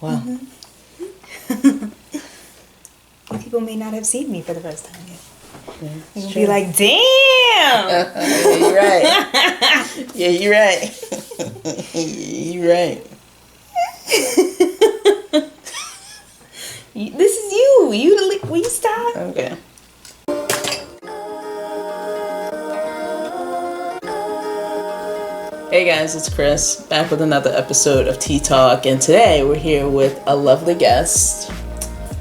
Wow. People may not have seen me for the first time yet. Yeah, They'll be like, damn! Yeah, you're right. Yeah, you're right. You're right. This is you. Will you stop? Okay. Hey guys, it's Chris, back with another episode of Tea Talk, and today we're here with a lovely guest,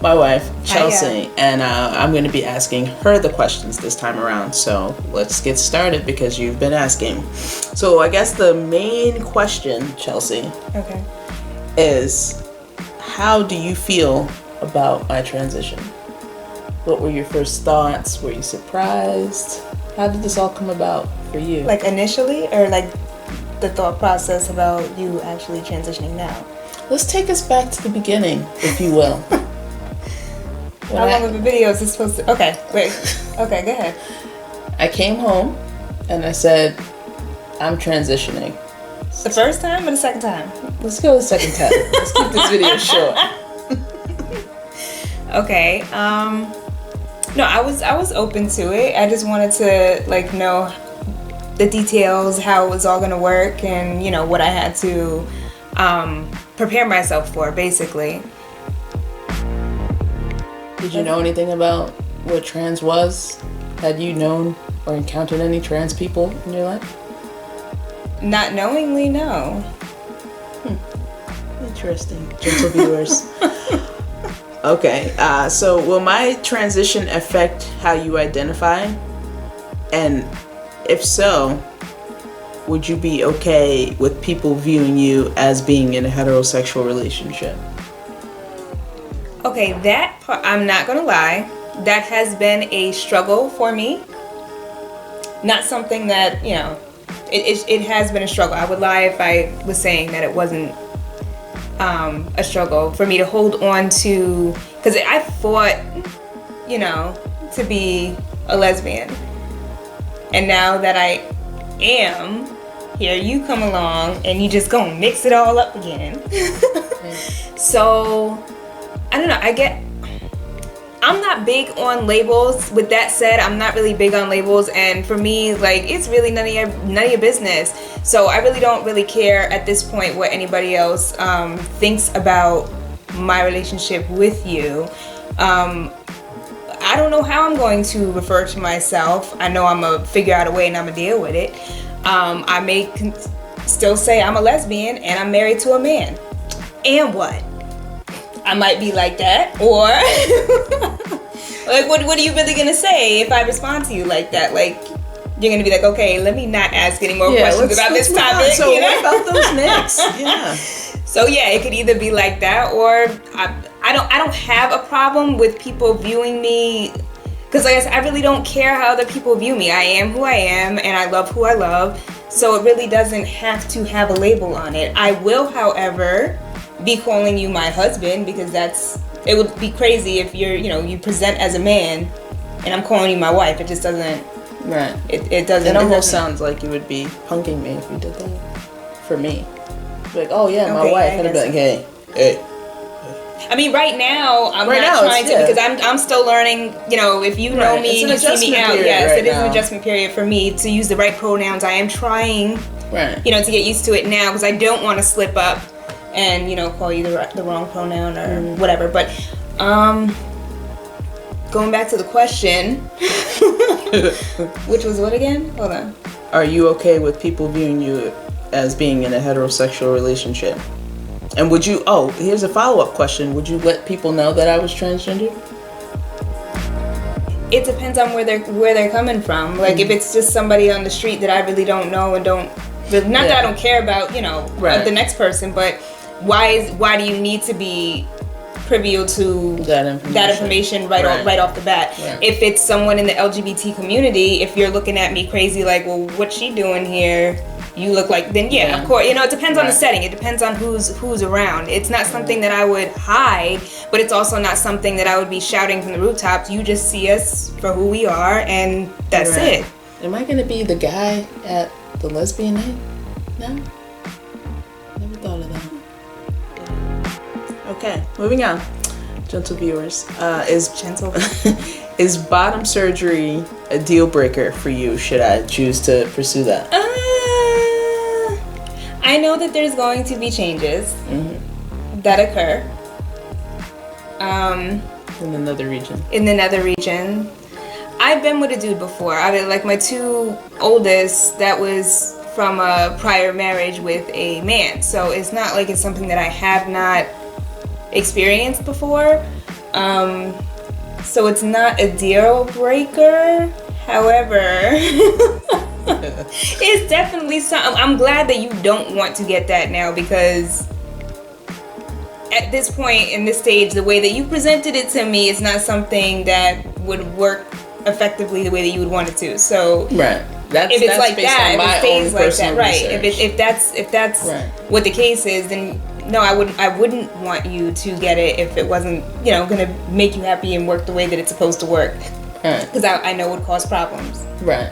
my wife, Chelsea, Hiya. and I'm going to be asking her the questions this time around, so let's get started because you've been asking. So I guess the main question, Chelsea, Okay. is how do you feel about my transition? What were your first thoughts? Were you surprised? How did this all come about for you? Like initially, or like the thought process about you actually transitioning now? Let's take us back to the beginning, if you will. How long of a video is this supposed to... Okay, wait. Okay, go ahead. I came home and I said, I'm transitioning. The first time or the second time? Let's go the second time. Let's keep this video short. Okay. No, I was open to it. I just wanted to know the details, how it was all gonna work, and what I had to prepare myself for, basically. Did you know anything about what trans was? Had you known or encountered any trans people in your life? Not knowingly, no. Interesting, gentle viewers. Okay, so will my transition affect how you identify? And if so, would you be okay with people viewing you as being in a heterosexual relationship? Okay, that part, I'm not gonna lie, that has been a struggle for me. Not something that, it has been a struggle. I would lie if I was saying that it wasn't a struggle for me to hold on to, because I fought, to be a lesbian. And now that I am, here you come along and you just gonna mix it all up again. So, I don't know, I'm not big on labels. With that said, I'm not really big on labels, and for me, it's really none of your business. So I really don't really care at this point what anybody else thinks about my relationship with you. I don't know how I'm going to refer to myself. I know I'm gonna figure out a way and I'm gonna deal with it. I may still say I'm a lesbian and I'm married to a man. And what? I might be like that, or what are you really gonna say if I respond to you like that? You're gonna be like, okay, let me not ask any more questions about this topic. So what about those next? Yeah. So yeah, it could either be like that, or I don't have a problem with people viewing me, because like I said, I really don't care how other people view me. I am who I am, and I love who I love. So it really doesn't have to have a label on it. I will, however, be calling you my husband, because it would be crazy if you present as a man and I'm calling you my wife. It just doesn't. Right. It doesn't. It almost sounds like you would be punking me if you did that. For me. Like, oh yeah, my wife, and I'd be like, hey. I mean, right now I'm not trying to, because I'm still learning. If you know me and you see me out, yes, it is an adjustment period for me to use the right pronouns. I am trying, to get used to it now, because I don't want to slip up and call you the wrong pronoun or whatever. But going back to the question, which was what again? Hold on. Are you okay with people viewing you as being in a heterosexual relationship? And would you, here's a follow-up question, would you let people know that I was transgender? It depends on where they're coming from. If it's just somebody on the street that I really don't know and don't really, not that I don't care about, the next person, but why do you need to be privy to that information right off the bat? Right. If it's someone in the LGBT community, if you're looking at me crazy like, well, what's she doing here? You look like, then of course, it depends on the setting. It depends on who's around. It's not something that I would hide, but it's also not something that I would be shouting from the rooftops. You just see us for who we are, and that's it. Am I gonna be the guy at the lesbian night? No? Never thought of that. Okay, moving on. Gentle viewers, is Gentle. is bottom surgery a deal breaker for you? Should I choose to pursue that? I know that there's going to be changes that occur. In another region. In another region. I've been with a dude before. Like my two oldest, that was from a prior marriage with a man. So it's not like it's something that I have not experienced before. So it's not a deal breaker. However, it's definitely something. I'm glad that you don't want to get that now, because at this point in this stage, the way that you presented it to me is not something that would work effectively the way that you would want it to. So right. If it's like that, if it stays like that, right? Research. If that's right. what the case is, then no, I wouldn't want you to get it if it wasn't, gonna make you happy and work the way that it's supposed to work. Right. Because I know it would cause problems. Right.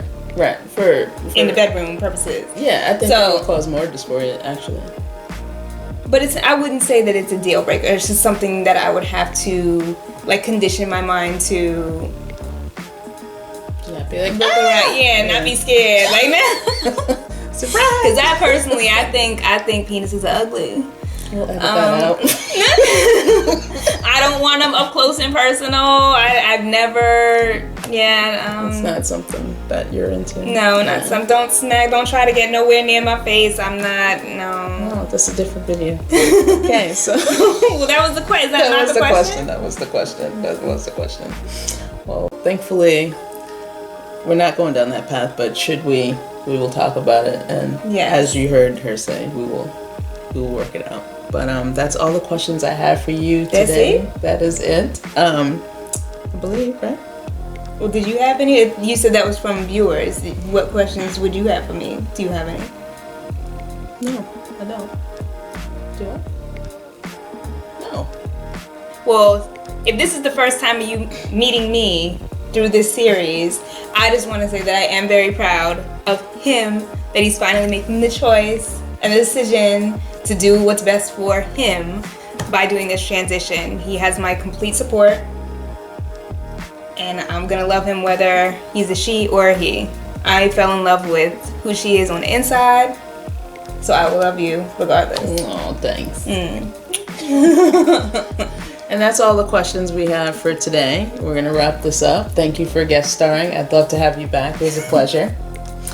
For in the bedroom purposes. Yeah, I think it would cause more dysphoria actually. But I wouldn't say that it's a deal breaker. It's just something that I would have to condition my mind to. Not be like, look around, not be scared like that. Surprise! Because I personally, I think penises are ugly. We'll edit that out. I don't want them up close and personal. I've never. It's not something that you're into. No, not some. Don't snag. Don't try to get nowhere near my face. I'm not. No. Oh, that's a different video. Okay, so. Well, that was the question. That was the question. That was the question. Well, thankfully, we're not going down that path. But should we will talk about it, and as you heard her say, we will work it out. But that's all the questions I have for you today. That is it. I believe, right? Well, did you have any? You said that was from viewers. What questions would you have for me? Do you have any? No, I don't. Do I? No. Well, if this is the first time of you meeting me through this series, I just want to say that I am very proud of him, that he's finally making the choice and the decision to do what's best for him by doing this transition. He has my complete support, and I'm gonna love him whether he's a she or a he. I fell in love with who she is on the inside, so I will love you regardless. Oh, thanks. And that's all the questions we have for today. We're gonna wrap this up. Thank you for guest starring. I'd love to have you back. It was a pleasure.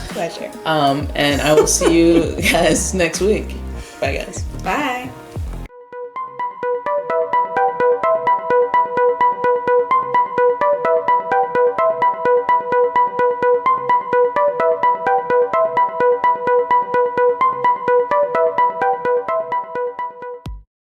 Pleasure. And I will see you guys next week. Bye, guys.